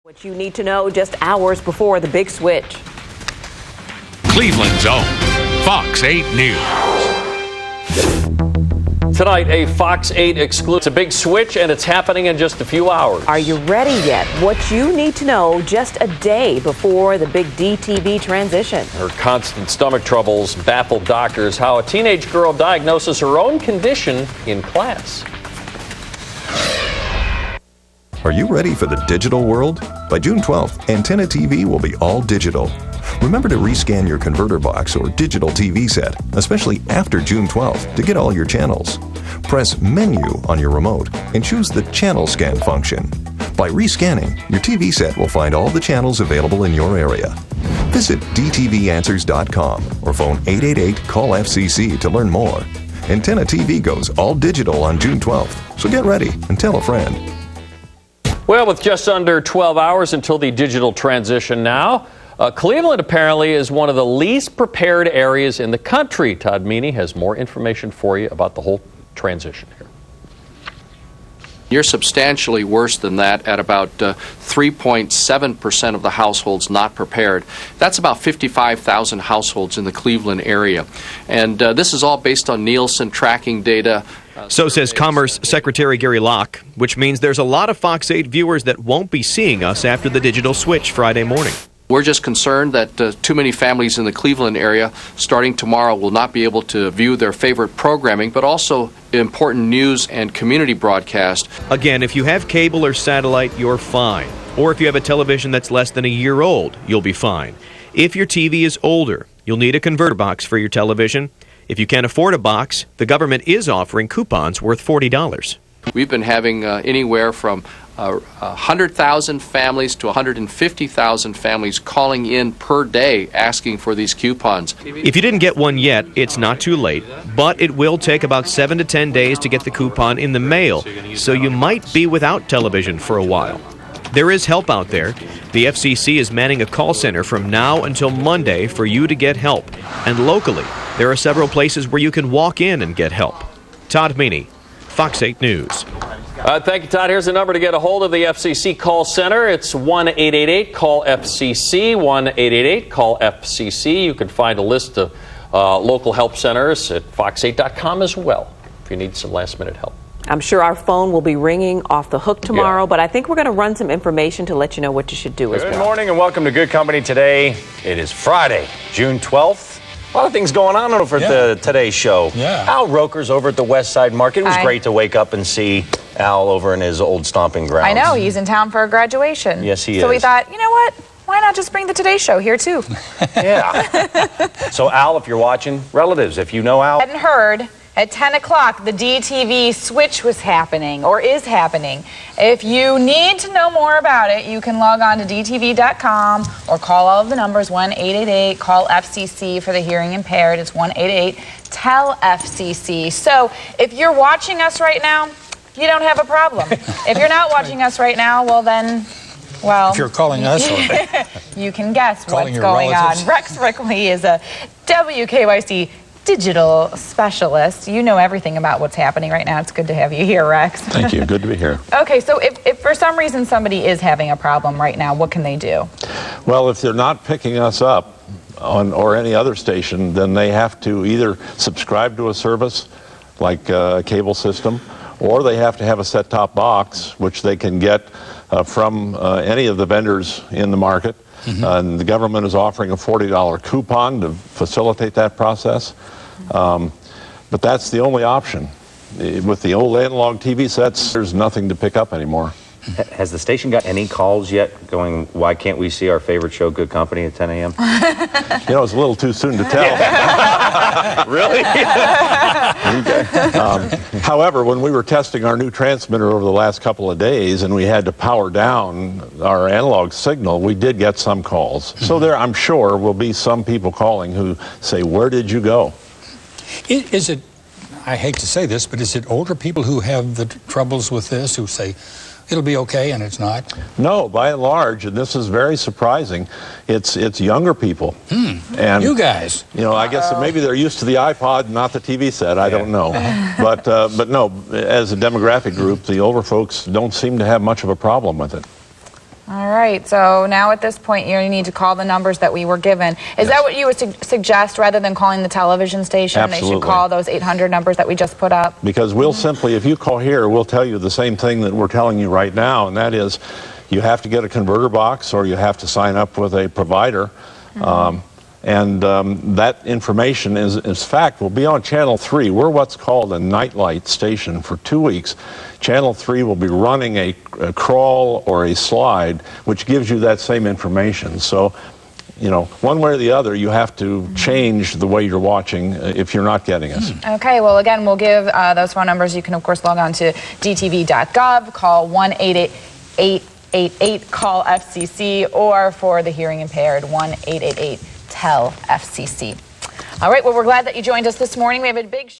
What you need to know just hours before the big switch. Cleveland's own Fox 8 News. Tonight, a Fox 8 exclusive. It's a big switch, and it's happening in just a few hours. Are you ready yet? What you need to know just a day before the big DTV transition. Her constant stomach troubles baffled doctors. How a teenage girl diagnoses her own condition in class. Are you ready for the digital world? By June 12th, Antenna TV will be all digital. Remember to rescan your converter box or digital TV set, especially after June 12th, to get all your channels. Press Menu on your remote and choose the Channel Scan function. By rescanning, your TV set will find all the channels available in your area. Visit dtvanswers.com or phone 888-CALL-FCC to learn more. Antenna TV goes all digital on June 12th, so get ready and tell a friend. Well, with just under 12 hours until the digital transition now, Cleveland apparently is one of the least prepared areas in the country. Todd Meany has more information for you about the whole transition here. You're substantially worse than that at about 3.7% of the households not prepared. That's about 55,000 households in the Cleveland area. And this is all based on Nielsen tracking data. So says Commerce Secretary Gary Locke, which means there's a lot of Fox 8 viewers that won't be seeing us after the digital switch Friday morning. We're just concerned that too many families in the Cleveland area starting tomorrow will not be able to view their favorite programming, but also important news and community broadcast. Again, if you have cable or satellite, you're fine. Or if you have a television that's less than a year old, you'll be fine. If your TV is older, you'll need a converter box for your television. If you can't afford a box, the government is offering coupons worth $40. We've been having anywhere from 100,000 families to 150,000 families calling in per day asking for these coupons. If you didn't get one yet, it's not too late, but it will take about 7 to 10 days to get the coupon in the mail, so you might be without television for a while. There is help out there. The FCC is manning a call center from now until Monday for you to get help. And locally, there are several places where you can walk in and get help. Todd Meany, Fox 8 News. Thank you, Todd. Here's the number to get a hold of the FCC call center. It's 1-888-CALL-FCC, 1-888-CALL-FCC. You can find a list of local help centers at fox8.com as well if you need some last-minute help. I'm sure our phone will be ringing off the hook tomorrow, but I think we're going to run some information to let you know what you should do as well. Good morning and welcome to Good Company today. It is Friday, June 12th. A lot of things going on over at the Today Show. Al Roker's over at the West Side Market. It was great to wake up and see Al over in his old stomping grounds. I know, he's in town for a graduation. Yes, he is. So we thought, you know what? Why not just bring the Today Show here, too? Yeah. So, Al, if you're watching, relatives, if you know Al. Hadn't heard, at 10 o'clock, the DTV switch was happening, or is happening. If you need to know more about it, you can log on to dtv.com or call all of the numbers, 1-888-CALL-FCC for the hearing impaired. It's 1-888-TELL-FCC. So if you're watching us right now, you don't have a problem. If you're not watching us right now, well then, well... If you're calling us, or you can guess what's your going relatives. on. Rex Rickley is a WKYC digital specialist. You know everything about what's happening right now. It's good to have you here, Rex. Thank you. Good to be here. Okay, so if for some reason somebody is having a problem right now, what can they do? Well, if they're not picking us up on or any other station, then they have to either subscribe to a service like a cable system, or they have to have a set-top box, which they can get from any of the vendors in the market. And the government is offering a $40 coupon to facilitate that process. But that's the only option. With the old analog TV sets, there's nothing to pick up anymore. Has the station got any calls yet going, why can't we see our favorite show, Good Company, at 10 a.m.? You know, it's a little too soon to tell. Really? However, when we were testing our new transmitter over the last couple of days and we had to power down our analog signal, we did get some calls. So there, I'm sure, will be some people calling who say, where did you go? is it, I hate to say this, but is it older people who have the troubles with this, who say, it'll be okay, and it's not? No, by and large, and this is very surprising, it's younger people. And you guys. You know, I guess that maybe they're used to the iPod, not the TV set. I don't know. But no, as a demographic group, the older folks don't seem to have much of a problem with it. All right, so now at this point you need to call the numbers that we were given. Is that what you would suggest rather than calling the television station? Absolutely. They should call those 800 numbers that we just put up? Because we'll simply, if you call here, we'll tell you the same thing that we're telling you right now, and that is you have to get a converter box or you have to sign up with a provider. That information is fact will be on Channel 3. We're what's called a nightlight station for 2 weeks. Channel 3 will be running a crawl or a slide which gives you that same information. So, you know, one way or the other, you have to change the way you're watching if you're not getting us. Okay, well, again, we'll give those phone numbers. You can, of course, log on to dtv.gov, call 1-888-call-FCC, or for the hearing impaired, 1-888-TEL-FCC. All right, well, we're glad that you joined us this morning. We have a big